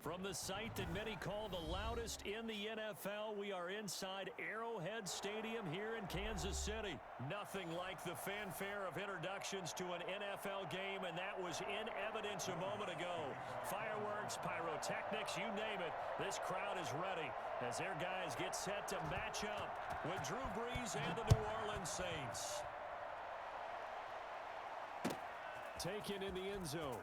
From the site that many call the loudest in the NFL, we are inside Arrowhead Stadium here in Kansas City. Nothing like the fanfare of introductions to an NFL game, and that was in evidence a moment ago. Fireworks, pyrotechnics, you name it, this crowd is ready as their guys get set to match up with Drew Brees and the New Orleans Saints. Taken in the end zone.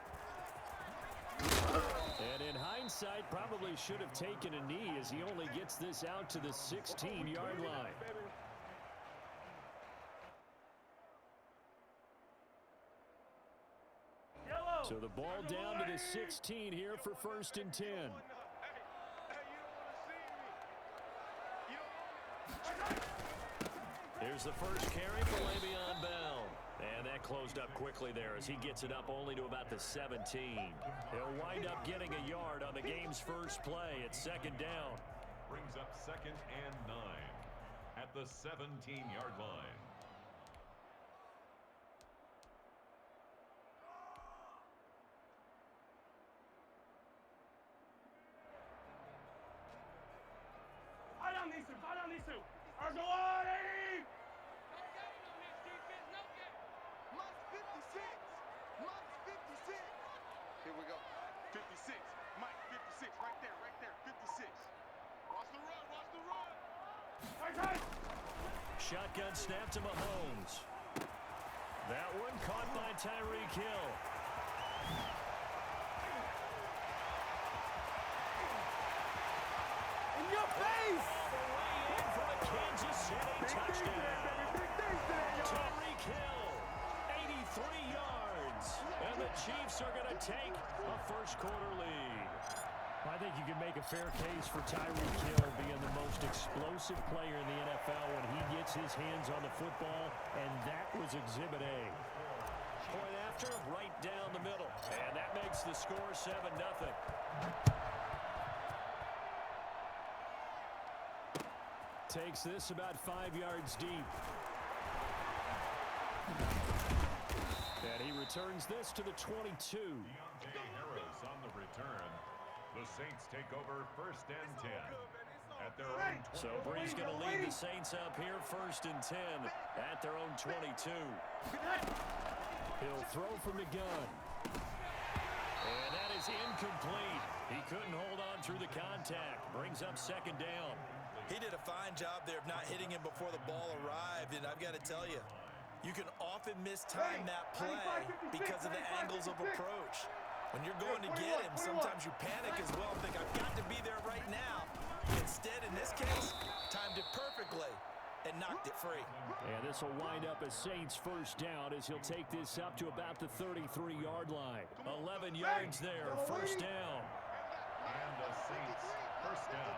And in hindsight, probably should have taken a knee as he only gets this out to the 16-yard line. So the ball down to the 16 here for 1st and 10. Here's the first carry for Le'Veon Bell. And that closed up quickly there as he gets it up only to about the 17. He'll wind up getting a yard on the game's first play. It's 2nd down. Brings up 2nd and 9 at the 17-yard line. Here we go. 56. Mike, 56. Right there. 56. Watch the run. Shotgun snap to Mahomes. That one caught by Tyreek Hill. In your face! Away in for a Kansas City touchdown. Tyreek Hill, 83 yards. And the Chiefs are going to take a first-quarter lead. I think you can make a fair case for Tyreek Hill being the most explosive player in the NFL when he gets his hands on the football, and that was Exhibit A. Point after, right down the middle. And that makes the score 7-0. Takes this about 5 yards deep. And he returns this to the 22. Deontay Harris on the return. The Saints take over 1st and 10 at their own 20. So Brees going to lead the Saints up here 1st and 10 at their own 22. He'll throw from the gun. And that is incomplete. He couldn't hold on through the contact. Brings up 2nd down. He did a fine job there of not hitting him before the ball arrived, and I've got to tell you, you can often mistime that play because of the angles of approach. When you're going to get him, sometimes you panic as well and think, I've got to be there right now. Instead, in this case, timed it perfectly and knocked it free. And this will wind up as Saints 1st down as he'll take this up to about the 33-yard line. 11 yards there, 1st down. And the Saints 1st down.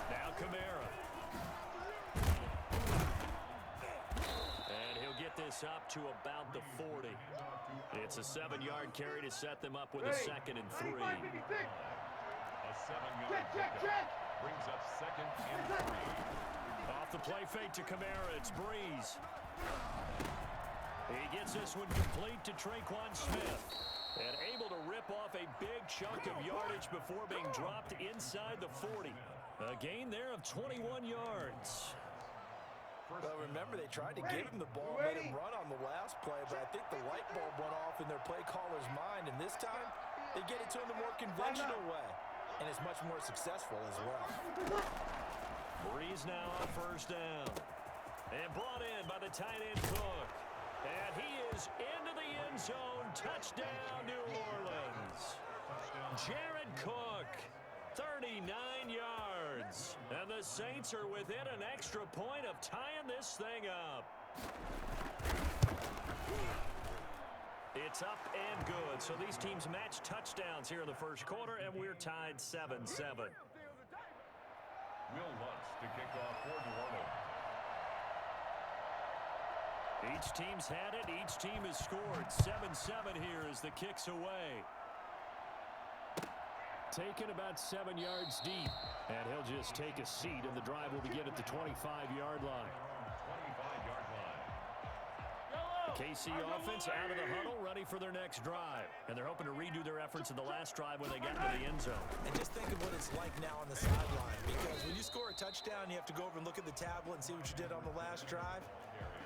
Now Kamara. And he'll get this up to about the 40. It's a 7-yard carry to set them up with a 2nd and 3. A 7-yard pickup brings up 2nd and 3. Off the play fake to Kamara, it's Brees. He gets this one complete to Traquan Smith. And able to rip off a big chunk of yardage before being dropped inside the 40. A gain there of 21 yards. Well, remember, they tried to give him the ball and let him run on the last play, but I think the light bulb went off in their play caller's mind, and this time, they get it to him the more conventional way, and it's much more successful as well. Brees now on 1st down. And brought in by the tight end Cook. And he is into the end zone. Touchdown, New Orleans. Jared Cook, 39 yards. And the Saints are within an extra point of tying this thing up. It's up and good. So these teams match touchdowns here in the first quarter, and we're tied 7-7. Will Lutz to kick off for New Orleans. Each team's had it. Each team has scored. 7-7 here as the kick's away. Taken about 7 yards deep. And he'll just take a seat, and the drive will begin at the 25-yard line. 25-yard line. KC offense out of the huddle, ready for their next drive. And they're hoping to redo their efforts in the last drive when they got into the end zone. And just think of what it's like now on the sideline. Because when you score a touchdown, you have to go over and look at the tablet and see what you did on the last drive.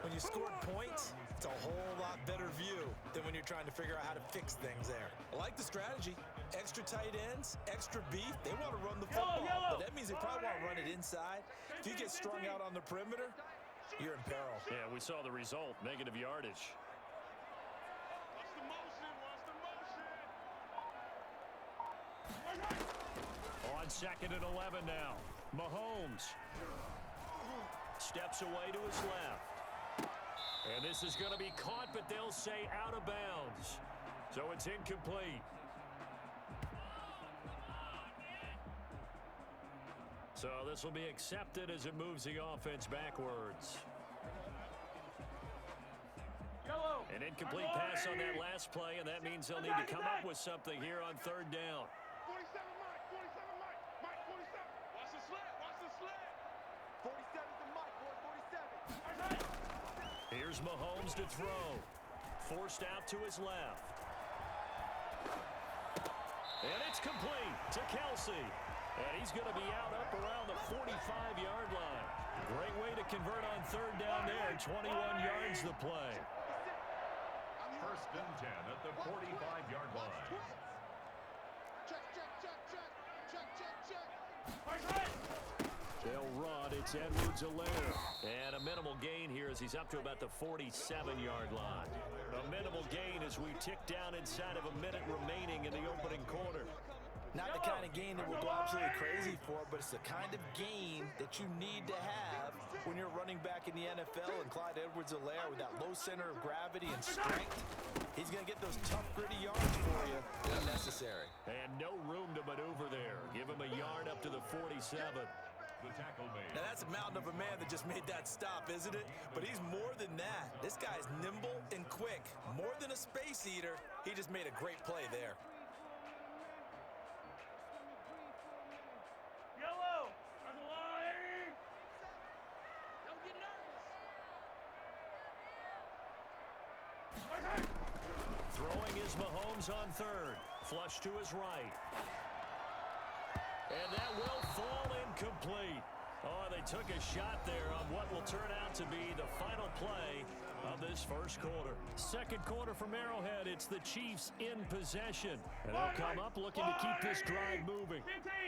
When you scored points, it's a whole lot better view than when you're trying to figure out how to fix things there. I like the strategy. Extra tight ends, extra beef. They want to run the football. But that means they probably want to run it inside. If you get strung out on the perimeter, you're in peril. Yeah, we saw the result, negative yardage. Watch the motion. Watch the motion. On 2nd and 11 now. Mahomes steps away to his left. And this is going to be caught, but they'll say out of bounds. So it's incomplete. So this will be accepted as it moves the offense backwards. An incomplete pass on that last play, and that means they'll need to come up with something here on 3rd down. 47, Mike. 47, Mike. Mike, 47. Watch the slant. Watch the slant. 47's the Mike, boy. 47. Here's Mahomes to throw. Forced out to his left. And it's complete to Kelsey. And he's going to be out up around the 45-yard line. Great way to convert on 3rd down there. 21 yards the play. 1st and 10 at the 45-yard line. Check. They'll run. It's Edwards-Helaire. And a minimal gain here as he's up to about the 47-yard line. A minimal gain as we tick down inside of a minute remaining in the opening quarter. Not the kind of gain that we'll go absolutely crazy for, but it's the kind of gain that you need to have when you're running back in the NFL. And Clyde Edwards-Helaire, with that low center of gravity and strength, he's going to get those tough, gritty yards for you when necessary. And no room to maneuver there. Give him a yard up to the 47. The tackle made. Now, that's a mountain of a man that just made that stop, isn't it? But he's more than that. This guy's nimble and quick. More than a space eater, he just made a great play there. Throwing is Mahomes on 3rd. Flush to his right. And that will fall incomplete. Oh, they took a shot there on what will turn out to be the final play of this 1st quarter. 2nd quarter from Arrowhead, it's the Chiefs in possession. And they'll come up looking to keep this drive moving.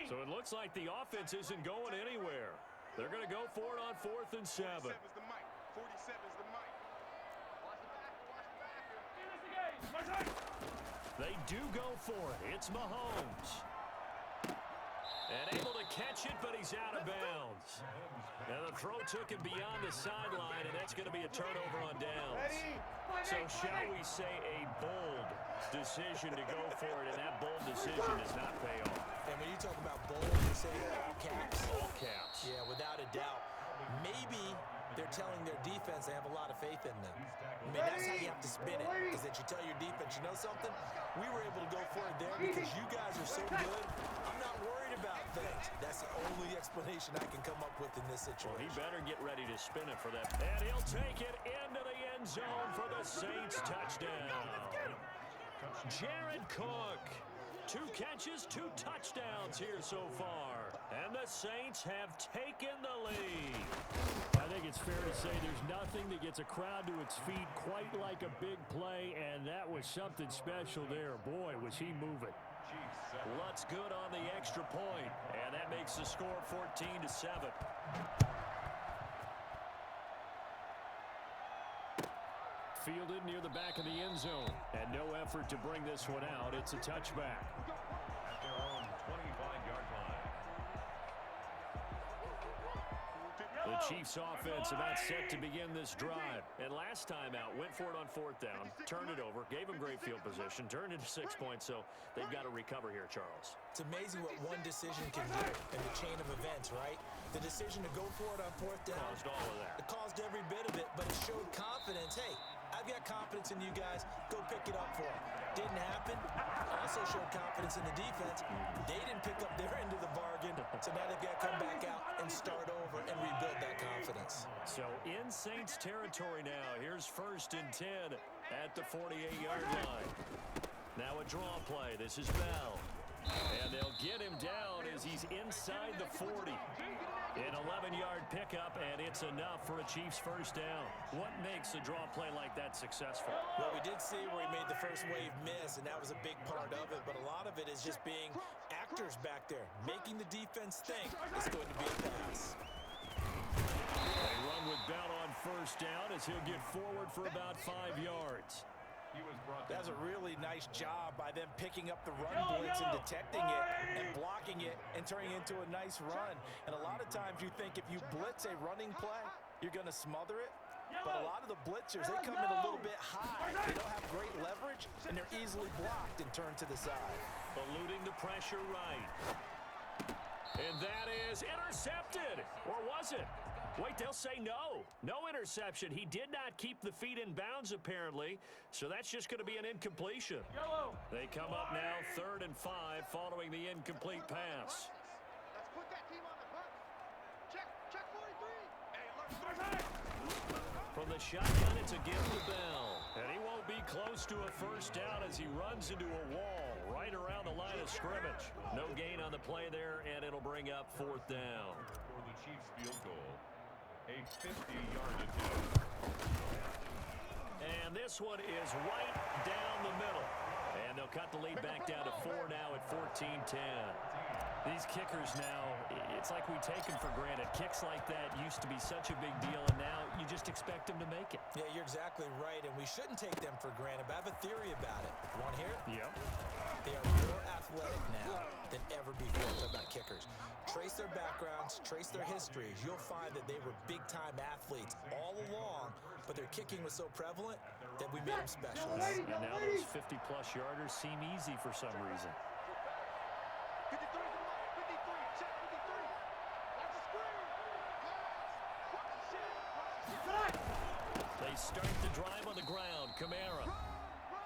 So it looks like the offense isn't going anywhere. They're going to go for it on 4th and 7. 47's the Mike. 47's the Mike. Watch the backer. Watch the backer. They do go for it. It's Mahomes. And able to catch it, but he's out of bounds. And the throw took him beyond the sideline, and that's going to be a turnover on downs. So shall we say a bold decision to go for it, and that bold decision does not pay off. And when you talk about bold, you say all caps. All caps. Yeah, without a doubt. Maybe they're telling their defense they have a lot of faith in them. I mean, that's how you have to spin it, is that you tell your defense, you know something? We were able to go for it there because you guys are so good. I'm not worried about things. That's the only explanation I can come up with in this situation. Well, he better get ready to spin it for that. And he'll take it into the end zone for the Saints touchdown. Jared Cook. 2 catches, 2 touchdowns here so far. And the Saints have taken the lead. I think it's fair to say there's nothing that gets a crowd to its feet quite like a big play, and that was something special there. Boy, was he moving. Lutz good on the extra point, and that makes the score 14-7. Fielded near the back of the end zone, and no effort to bring this one out. It's a touchback. At their own 25-yard line. The Chiefs offense about set to begin this drive. And last time out, went for it on 4th down, turned it over, gave them great field position, turned it to 6 points, so they've got to recover here, Charles. It's amazing what one decision can do in the chain of events, right? The decision to go for it on 4th down. Caused all of that. It caused every bit of it, but it showed confidence. Hey, I've got confidence in you guys. Go pick it up for them. Didn't happen. Also also showed confidence in the defense. They didn't pick up their end of the bargain, so now they've got to come back out and start over and rebuild that confidence. So in Saints territory now. Here's 1st and 10 at the 48-yard line. Now a draw play. This is Bell. And they'll get him down as he's inside the 40. An 11-yard pickup, and it's enough for a Chiefs first down. What makes a draw play like that successful? Well, we did see where he made the first wave miss, and that was a big part of it. But a lot of it is just being actors back there, making the defense think it's going to be a pass. They run with Bell on first down as he'll get forward for about 5 yards. That was a really nice job by them picking up the run blitz and detecting it and blocking it and turning it into a nice run. And a lot of times you think if you blitz a running play, you're going to smother it. But a lot of the blitzers, they come in a little bit high. They don't have great leverage, and they're easily blocked and turned to the side. Eluding the pressure right. And that is intercepted. Or was it? Wait, they'll say no. No interception. He did not keep the feet in bounds, apparently, so that's just going to be an incompletion. They come up now 3rd and 5 following the incomplete pass. Let's put that team on the bus. Check 43. Hey, From the shotgun, it's a give to Bell. And he won't be close to a first down as he runs into a wall right around the line of scrimmage. No gain on the play there, and it'll bring up 4th down. For the Chiefs field goal, a 50-yard attempt. And this one is right down the middle. And they'll cut the lead back down to 4 now at 14-10. These kickers now, it's like we take them for granted. Kicks like that used to be such a big deal, and now you just expect them to make it. Yeah, you're exactly right, and we shouldn't take them for granted, but I have a theory about it. You want to hear it? Yep. They are more athletic now than ever before. Talk about kickers. Trace their backgrounds, trace their histories. You'll find that they were big-time athletes all along, but their kicking was so prevalent that we made them specialists. And now those 50-plus yarders seem easy for some reason. 53 to the line. 53. Check 53. Watch the screen. Watch the shit. They start the drive on the ground. Kamara.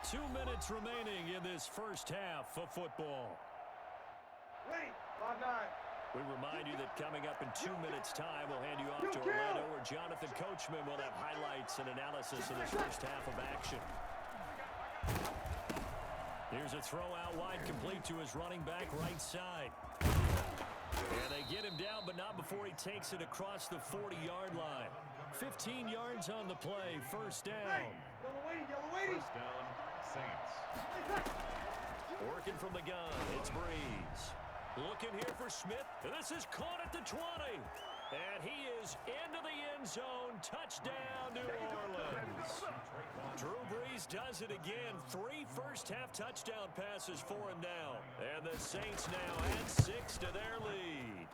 2 minutes remaining in this first half of football. Ready. 5-9. We remind you that coming up in 2 minutes' time, we'll hand you off to Orlando, where Jonathan Coachman will have highlights and analysis of this first half of action. Here's a throw out wide, complete to his running back right side. And they get him down, but not before he takes it across the 40-yard line. 15 yards on the play, first down. First down, Saints. Working from the gun, it's Breeze. Looking here for Smith, and this is caught at the 20. And he is into the end zone. Touchdown, New Orleans. Drew Brees does it again. 3 first-half touchdown passes for him now. And the Saints now add 6 to their lead.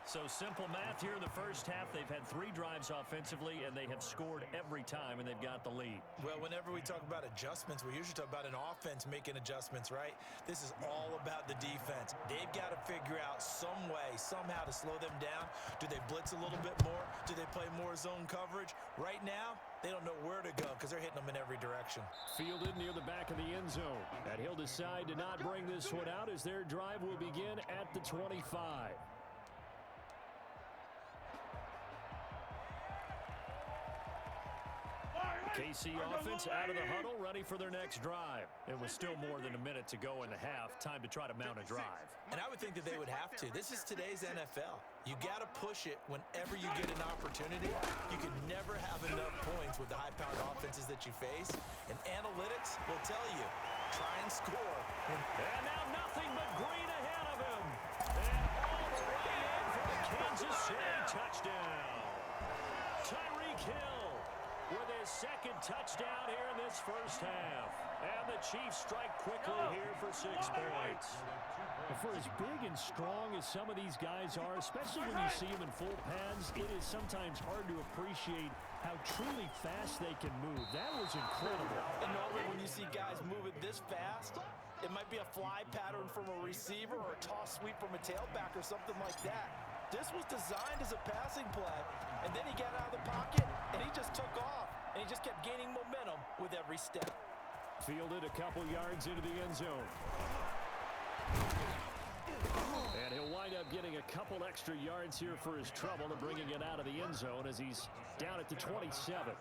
So simple math here in the first half. They've had 3 drives offensively, and they have scored every time, and they've got the lead. Well, whenever we talk about adjustments, we usually talk about an offense making adjustments, right? This is all about the defense. They've got to figure out some way, somehow to slow them down. Do they blitz a little bit more? Do they play more zone coverage? Right now, they don't know where to go because they're hitting them in every direction. Fielded near the back of the end zone. And he'll decide to not bring this one out as their drive will begin at the 25. KC offense out of the huddle, ready for their next drive. It was still more than a minute to go in the half. Time to try to mount a drive. And I would think that they would have to. This is today's NFL. You got to push it whenever you get an opportunity. You can never have enough points with the high-powered offenses that you face. And analytics will tell you, try and score. And now nothing but green ahead of him. And all the way in for the Kansas City touchdown. Tyreek Hill with his second touchdown here in this first half. And the Chiefs strike quickly here for 6 points. For as big and strong as some of these guys are, especially when you see them in full pads, it is sometimes hard to appreciate how truly fast they can move. That was incredible. And normally when you see guys moving this fast, it might be a fly pattern from a receiver or a toss sweep from a tailback or something like that. This was designed as a passing play, and then he got out of the pocket, and he just took off, and he just kept gaining momentum with every step. Fielded a couple yards into the end zone. And he'll wind up getting a couple extra yards here for his trouble and bringing it out of the end zone as he's down at the 27.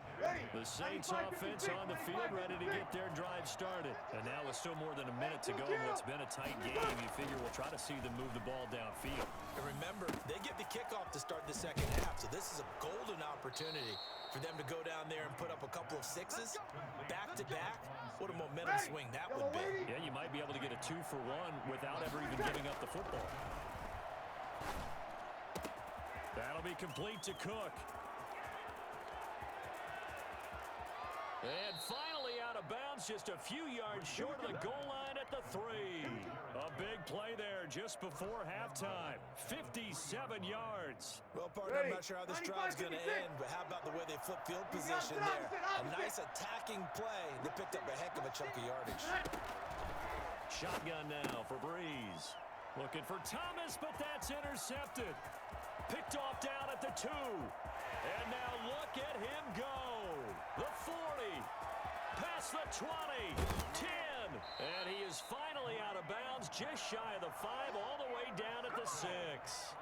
The Saints offense on the field ready to get their drive started. And now with still more than a minute to go in what's been a tight game, you figure we'll try to see them move the ball downfield. And remember, they get the kickoff to start the second half, so this is a golden opportunity for them to go down there and put up a couple of sixes back-to-back. What a momentum swing that would be. Yeah, you might be able to get a 2-for-1 without ever even giving up the football. That'll be complete to Cook. And finally out of bounds, just a few yards short of the goal line at the 3. A big play there just before halftime. 57 yards. Well, partner, I'm not sure how this drive's going to end, but how about the way they flip field position there? A nice attacking play. They picked up a heck of a chunk of yardage. Shotgun now for Breeze. Looking for Thomas, but that's intercepted. Picked off down at the 2. And now look at him go. The 40. Past the 20. 10. And he is finally out of bounds, just shy of the 5, all the way down at the 6.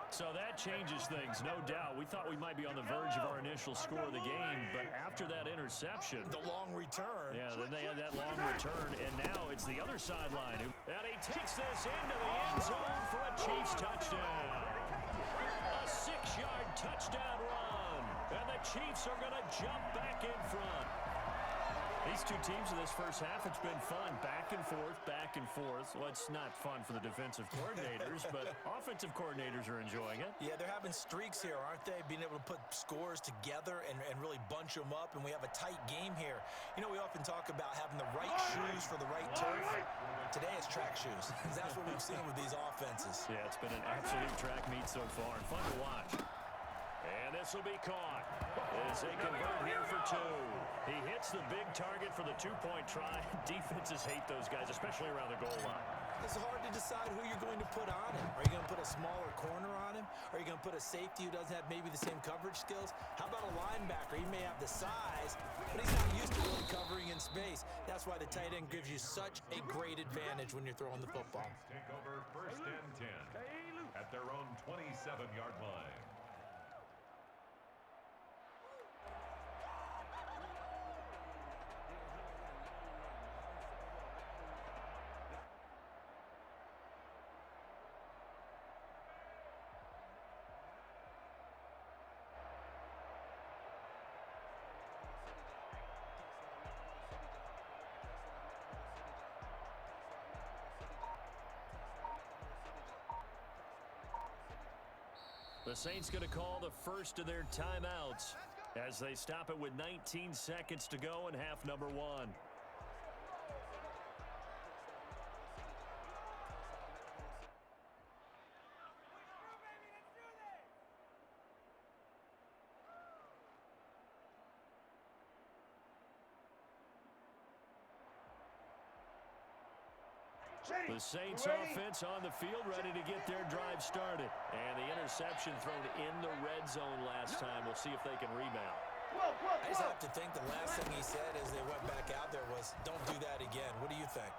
So that changes things, no doubt. We thought we might be on the verge of our initial score of the game, but after that interception. The long return. Yeah, then they had that long return, and now it's the other sideline. And he takes this into the end zone for a Chiefs touchdown. A 6-yard touchdown run. And the Chiefs are going to jump back in front. These two teams in this first half, it's been fun. Back and forth, back and forth. Well, it's not fun for the defensive coordinators, but offensive coordinators are enjoying it. Yeah, they're having streaks here, aren't they? Being able to put scores together and really bunch them up, and we have a tight game here. You know, we often talk about having the right shoes for the right turf. Today it's track shoes. That's what we've seen with these offenses. Yeah, it's been an absolute track meet so far, and fun to watch. And this will be caught as they convert here for 2. He hits the big target for the 2-point try. Defenses hate those guys, especially around the goal line. It's hard to decide who you're going to put on him. Are you going to put a smaller corner on him? Are you going to put a safety who doesn't have maybe the same coverage skills? How about a linebacker? He may have the size, but he's not used to really covering in space. That's why the tight end gives you such a great advantage when you're throwing the football. Take over 1st and 10 at their own 27-yard line. The Saints going to call the first of their timeouts as they stop it with 19 seconds to go in half number 1. The Saints offense on the field ready to get their drive started. And the interception thrown in the red zone last time. We'll see if they can rebound. I just have to think the last thing he said as they went back out there was, don't do that again. What do you think?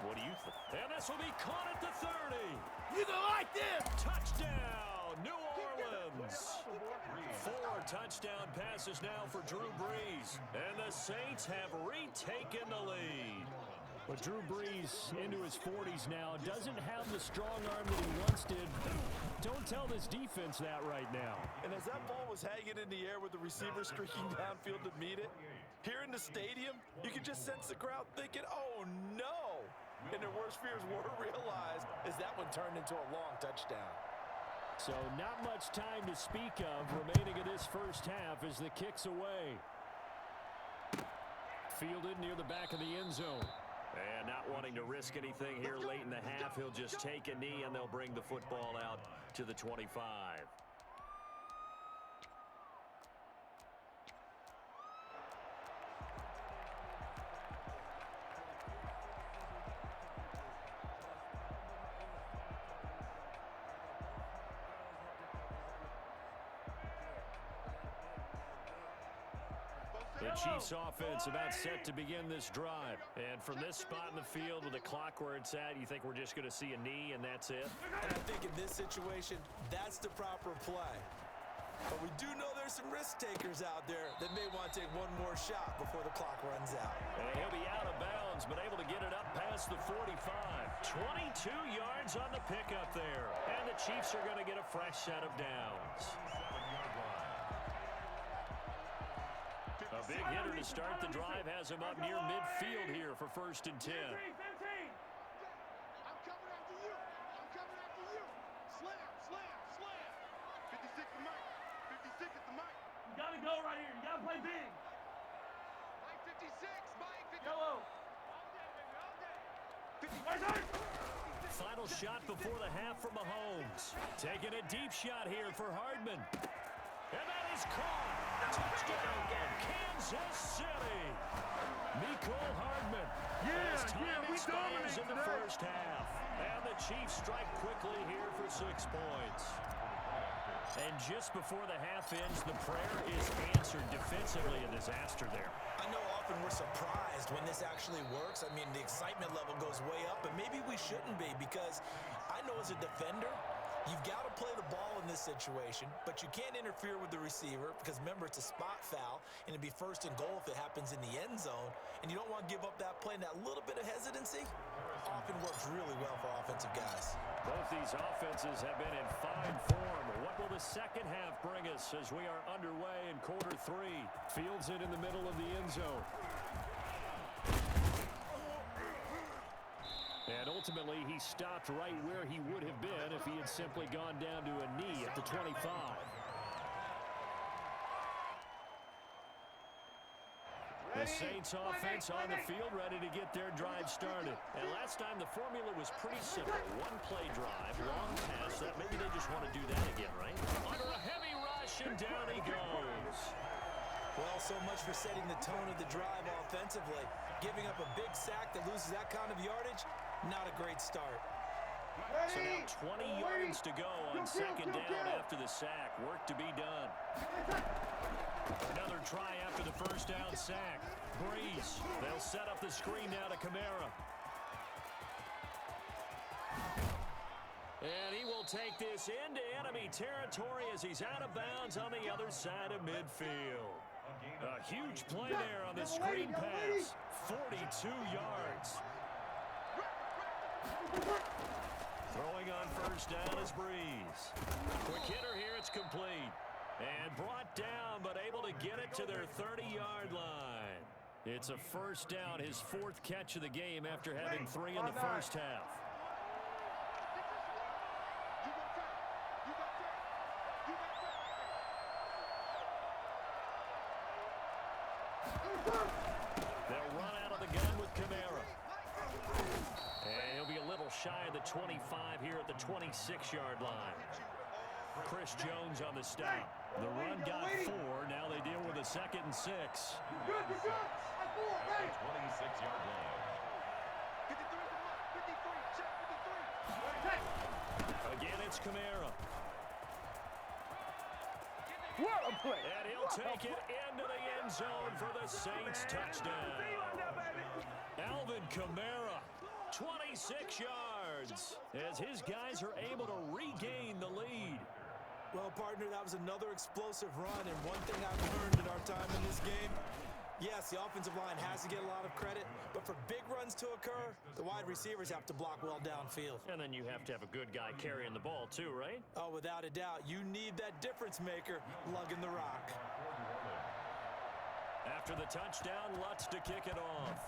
What do you think? And this will be caught at the 30. You gonna like this? Touchdown, New Orleans. 4 touchdown passes now for Drew Brees. And the Saints have retaken the lead. But Drew Brees, into his 40s now, doesn't have the strong arm that he once did. Don't tell this defense that right now. And as that ball was hanging in the air with the receiver streaking downfield to meet it, here in the stadium, you could just sense the crowd thinking, oh no! And their worst fears were realized as that one turned into a long touchdown. So not much time to speak of remaining in this first half as the kick's away. Fielded near the back of the end zone. And not wanting to risk anything here late in the half, he'll just take a knee and they'll bring the football out to the 25. The The Chiefs offense about set to begin this drive. And from this spot in the field with the clock where it's at, you think we're just going to see a knee and that's it? And I think in this situation, that's the proper play. But we do know there's some risk takers out there that may want to take one more shot before the clock runs out. And he'll be out of bounds, but able to get it up past the 45. 22 yards on the pickup there. And the Chiefs are going to get a fresh set of downs. A big hitter to start the drive has him up near midfield here for 1st and 10. I'm coming after you. I'm coming after you. Slam, slam, slam. 56 the mic. 56 at the mic. You got to go right here. You got to play big. Mike 56. Mike 56. Yellow. All day, baby. All day. Final shot before the half from Mahomes. Taking a deep shot here for Hardman. And that is caught. Touchdown, Kansas City. Mecole Hardman. As time expires in the first half. And the Chiefs strike quickly here for 6 points. And just before the half ends, the prayer is answered. Defensively, a disaster there. I know often we're surprised when this actually works. I mean, the excitement level goes way up, but maybe we shouldn't be, because I know as a defender, you've got to play the ball in this situation, but you can't interfere with the receiver because, remember, it's a spot foul, and it'd be 1st and goal if it happens in the end zone, and you don't want to give up that play, and that little bit of hesitancy often works really well for offensive guys. Both these offenses have been in fine form. What will the second half bring us as we are underway in quarter 3? Fields it in the middle of the end zone. And ultimately, he stopped right where he would have been if he had simply gone down to a knee at the 25. The Saints offense on the field, ready to get their drive started. And last time, the formula was pretty simple. One play drive, long pass. That maybe they just want to do that again, right? Under a heavy rush, and down he goes. Well, so much for setting the tone of the drive offensively. Giving up a big sack that loses that kind of yardage, not a great start. So now 20 yards to go on 2nd down after the sack. Work to be done. Another try after the 1st down sack. Breeze. They'll set up the screen now to Kamara. And he will take this into enemy territory as he's out of bounds on the other side of midfield. A huge play there on the screen pass. 42 yards. Throwing on 1st down is Breeze. Quick hitter here, it's complete. And brought down, but able to get it to their 30-yard line. It's a 1st down, his 4th catch of the game after having 3 in the first half. They'll run out of the gun with Kamara. And he'll be a little shy of the 25 here at the 26-yard line. Chris Jones on the stop. The run got 4. Now they deal with a 2nd and 6. At the 26-yard line. Again, it's Kamara. What a play. And he'll take it into the end zone for the Saints touchdown. Alvin Kamara, 26 yards, as his guys are able to regain the lead. Well, partner, that was another explosive run, and one thing I've learned in our time in this game, yes, the offensive line has to get a lot of credit, but for big runs to occur, the wide receivers have to block well downfield. And then you have to have a good guy carrying the ball too, right? Oh, without a doubt. You need that difference maker lugging the rock. After the touchdown, Lutz to kick it off.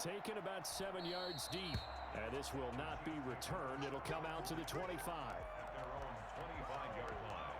Taken about 7 yards deep. And this will not be returned. It'll come out to the 25. At their own 25-yard line.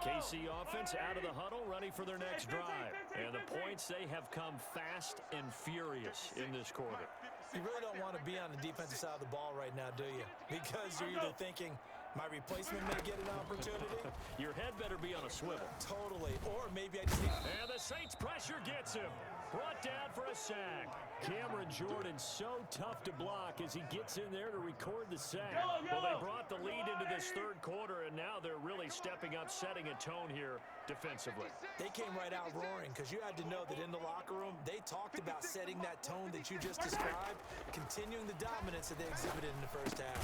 KC offense out of the huddle, ready for their next drive. And the points, they have come fast and furious in this quarter. You really don't want to be on the defensive side of the ball right now, do you? Because you're either thinking, my replacement may get an opportunity. Your head better be on a swivel. Totally. Or maybe I just need... And the Saints pressure gets him. Brought down for a sack. Cameron Jordan so tough to block as he gets in there to record the sack. Well, they brought the lead into this third quarter, and now they're really stepping up, setting a tone here defensively. They came right out roaring because you had to know that in the locker room, they talked about setting that tone that you just described, continuing the dominance that they exhibited in the first half.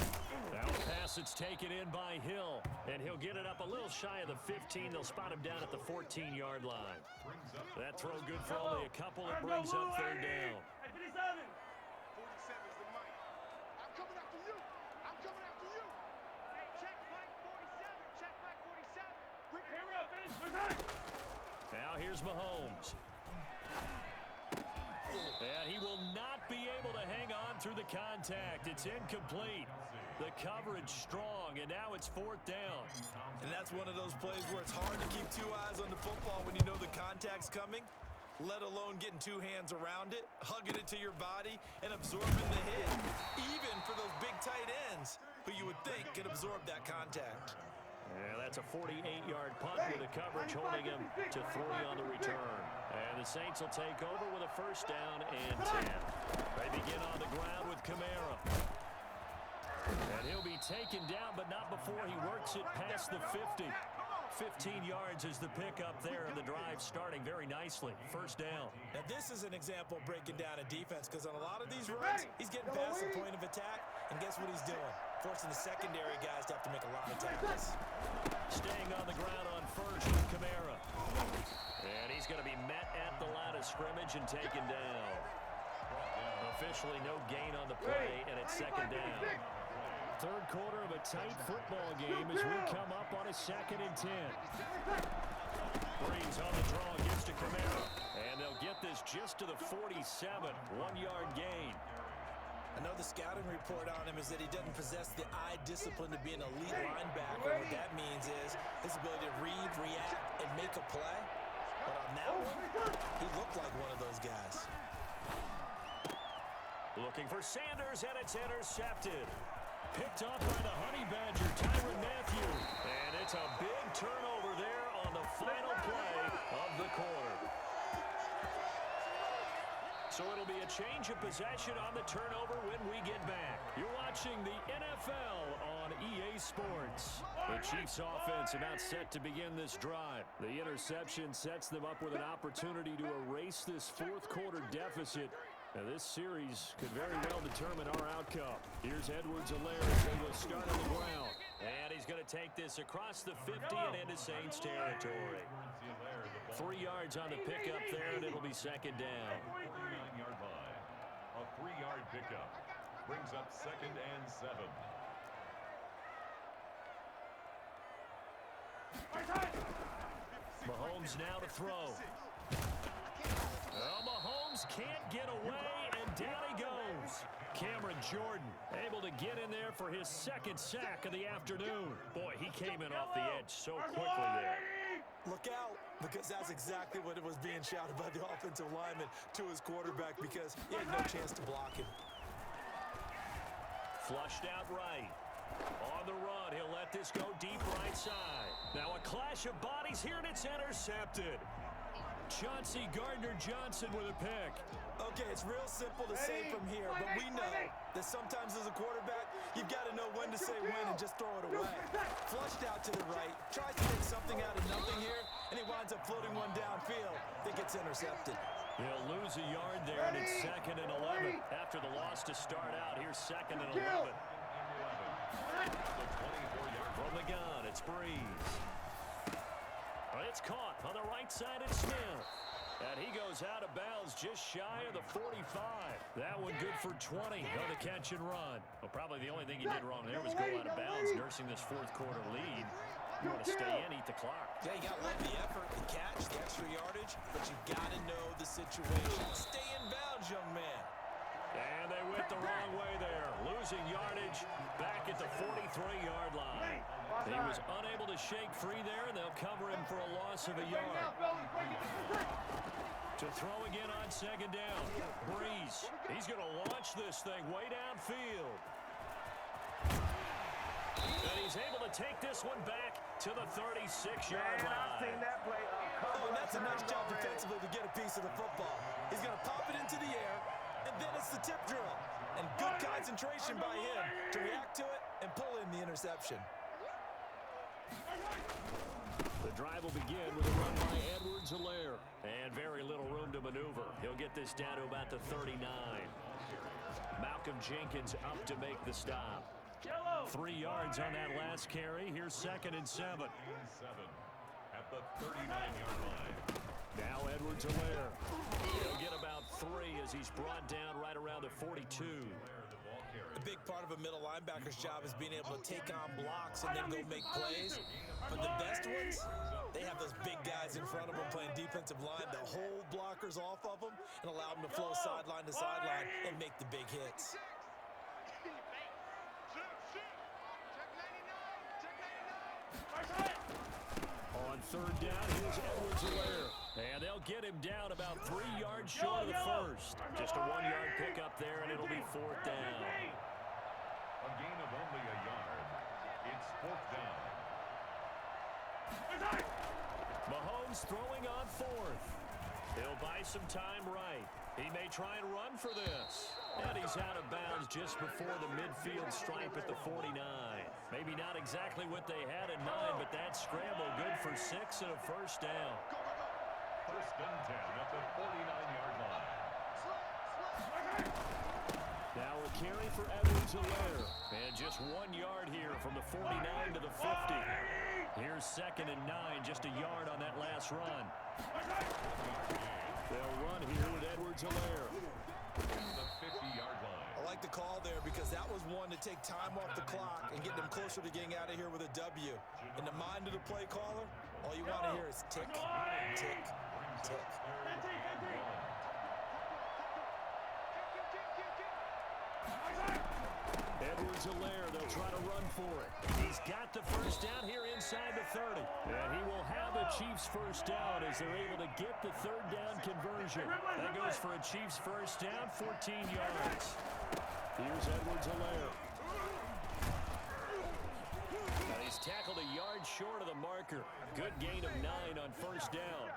Now a pass that's taken in by Hill, and he'll get it up a little shy of the 15. They'll spot him down at the 14-yard line. That throw good for only a couple. It brings up third down. 47 is the mic. I'm coming after you. I'm coming after you. Hey, check Mike 47. Check Mike 47. Here we go, finish. We're done. Now here's Mahomes. And he will not be able to hang on through the contact. It's incomplete. The coverage strong, and now it's fourth down. And that's one of those plays where it's hard to keep two eyes on the football when you know the contact's coming, let alone getting two hands around it, hugging it to your body, and absorbing the hit, even for those big tight ends who you would think could absorb that contact. Yeah, that's a 48-yard punt with the coverage holding him to 3 on the return. And the Saints will take over with a first down and 10. They begin on the ground with Kamara. And he'll be taken down, but not before he works it past the 50. 15 yards is the pickup there, and the drive starting very nicely. First down. Now, this is an example of breaking down a defense because on a lot of these runs, he's getting past the point of attack, and guess what he's doing? Forcing the secondary guys to have to make a lot of tackles. Staying on the ground on first with Kamara. And he's going to be met at the line of scrimmage and taken down. Officially no gain on the play, and it's second down. Third quarter of a tight football game as we come up on a 2nd and 10. Breeze on the draw, gives to Kamara. And they'll get this just to the 47, 1-yard gain. I know the scouting report on him is that he doesn't possess the eye discipline to be an elite linebacker. What that means is his ability to read, react, and make a play. But on that one, he looked like one of those guys. Looking for Sanders, and it's intercepted. Picked up by the Honey Badger, Tyrann Mathieu. And it's a big turnover there on the final play of the quarter. So it'll be a change of possession on the turnover when we get back. You're watching the NFL on EA Sports. The Chiefs offense about set to begin this drive. The interception sets them up with an opportunity to erase this fourth quarter deficit. Now, this series could very well determine our outcome. Here's Edwards-Helaire as they will start on the ground. And he's going to take this across the 50 and into Saints territory. 3 yards on the pickup there, and it'll be second down. 39-yard line. A 3-yard pickup brings up 2nd and 7. Mahomes now to throw. Well, Mahomes can't get away, and down he goes. Cameron Jordan able to get in there for his 2nd sack of the afternoon. Boy, he came in off the edge so quickly there. Look out, because that's exactly what it was being shouted by the offensive lineman to his quarterback because he had no chance to block him. Flushed out right. On the run, he'll let this go deep right side. Now a clash of bodies here, and it's intercepted. Chauncey Gardner-Johnson with a pick. Okay, it's real simple to say from here, but we know that sometimes as a quarterback, you've got to know when to say when and just throw it away. Flushed out to the right, tries to make something out of nothing here, and he winds up floating one downfield that gets intercepted. He'll lose a yard there, and it's 2nd and 11. After the loss to start out, here's 2nd and 11. From the gun, it's Breeze. It's caught on the right side, it's Smith. And he goes out of bounds just shy of the 45. That one good for 20 on the catch and run. Well, probably the only thing he did wrong there was go out of bounds, nursing this fourth quarter lead. You want to stay in, eat the clock. Yeah, you got to love the effort, the catch, the extra yardage, but you got to know the situation. Stay in bounds, young man. And they went the wrong way there, losing yardage back at the 43-yard line. He was unable to shake free there, and they'll cover him for a loss of a yard. To throw again on 2nd down. Breeze. He's going to launch this thing way downfield. And he's able to take this one back to the 36-yard line. I've seen that play Oh, and that's a nice job defensively to get a piece of the football. He's going to pop it into the air, and then it's the tip drill. And good concentration by him to react to it and pull in the interception. The drive will begin with a run by Edwards-Helaire. And very little room to maneuver. He'll get this down to about the 39. Malcolm Jenkins up to make the stop. 3 yards on that last carry. Here's 2nd and 7. At the 39-yard line. Now Edwards-Helaire. He'll get about 3 as he's brought down right around the 42. A big part of a middle linebacker's job is being able to take on blocks and then go make plays. But the best ones, they have those big guys in front of them playing defensive line to hold blockers off of them and allow them to flow sideline to sideline and make the big hits. On 3rd down, here's Edwards-Helaire. And they'll get him down about 3 yards short of the first. Just a 1-yard pickup there, and it'll be 4th down. A gain of only a yard. It's 4th down. Mahomes throwing on 4th. He'll buy some time right. He may try and run for this. And he's out of bounds just before the midfield stripe at the 49. Maybe not exactly what they had in mind, but that scramble good for 6 and a 1st down. 1st and 10 at the 49-yard line. Now a carry for Edwards-Helaire. And just 1 yard here from the 49 to the 50. Here's 2nd and 9, just a yard on that last run. They'll run here with Edwards-Helaire. The 50-yard line. I like the call there because that was one to take time off the clock and get them closer to getting out of here with a W. In the mind of the play caller, all you want to hear is tick, tick, tick. Edwards-Helaire, they'll try to run for it. He's got the 1st down here inside the 30. And he will have the Chiefs' 1st down as they're able to get the 3rd down conversion. That goes for a Chiefs' 1st down, 14 yards. Here's Edwards-Helaire. He's tackled a yard short of the marker. Good gain of 9 on 1st down.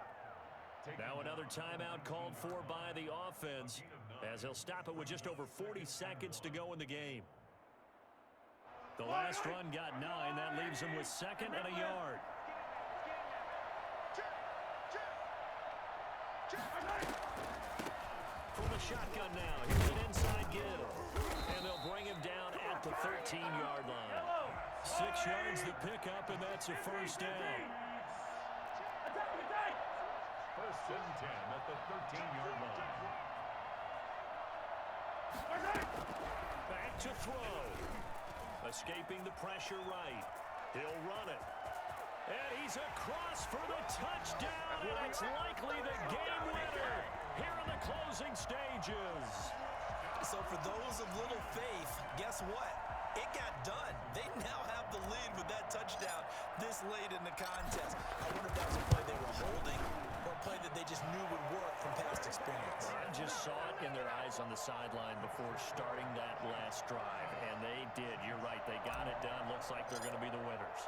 Now another timeout called for by the offense as they'll stop it with just over 40 seconds to go in the game. The last run got 9. That leaves them with 2nd and a yard. From the shotgun now, here's an inside give. And they'll bring him down at the 13-yard line. 6 yards the pickup, and that's a 1st down. 1st and 10 at the 13-yard line. Back to throw. Escaping the pressure right. He'll run it. And he's across for the touchdown, and it's likely the game winner here in the closing stages. So for those of little faith, guess what? It got done. They now have the lead with that touchdown this late in the contest. I wonder if that was a play they were holding or a play that they just knew would work from past experience. I just saw it in their eyes on the sideline before starting that last drive, and they did. You're right. They got it done. Looks like they're going to be the winners.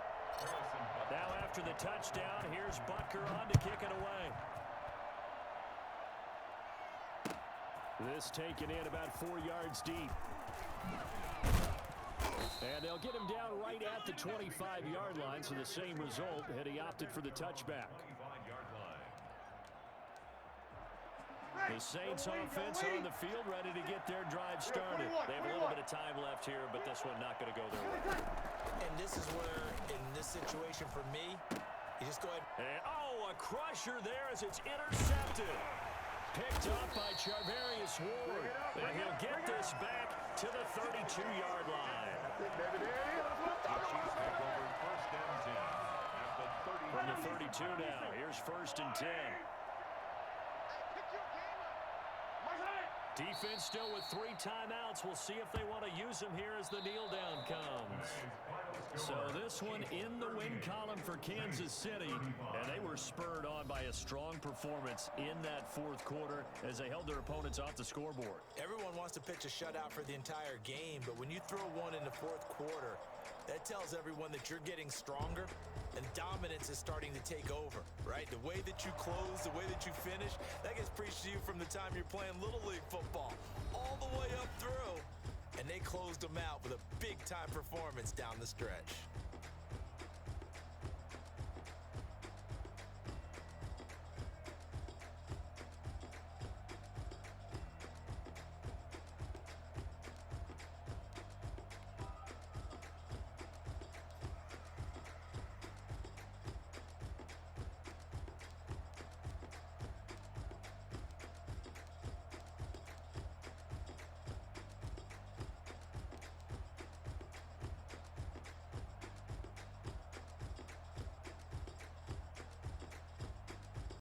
Now after the touchdown, here's Butker on to kick it away. This taken in about 4 yards deep. And they'll get him down right at the 25-yard line, so the same result had he opted for the touchback. The Saints offense on the field ready to get their drive started. They have a little bit of time left here, but this one not going to go their way. And this is where, in this situation for me, you just go ahead. And, a crusher there as it's intercepted. Picked up by Charvarius Ward. And he'll get this back to the 32-yard line. From the 32 now, here's 1st and 10. Defense still with 3 timeouts. We'll see if they want to use them here as the kneel down comes. So this one in the win column for Kansas City. And they were spurred on by a strong performance in that 4th quarter as they held their opponents off the scoreboard. Everyone wants to pitch a shutout for the entire game, but when you throw one in the 4th quarter, that tells everyone that you're getting stronger and dominance is starting to take over, right? The way that you close, the way that you finish, that gets preached to you from the time you're playing Little League football all the way up through. And they closed them out with a big-time performance down the stretch.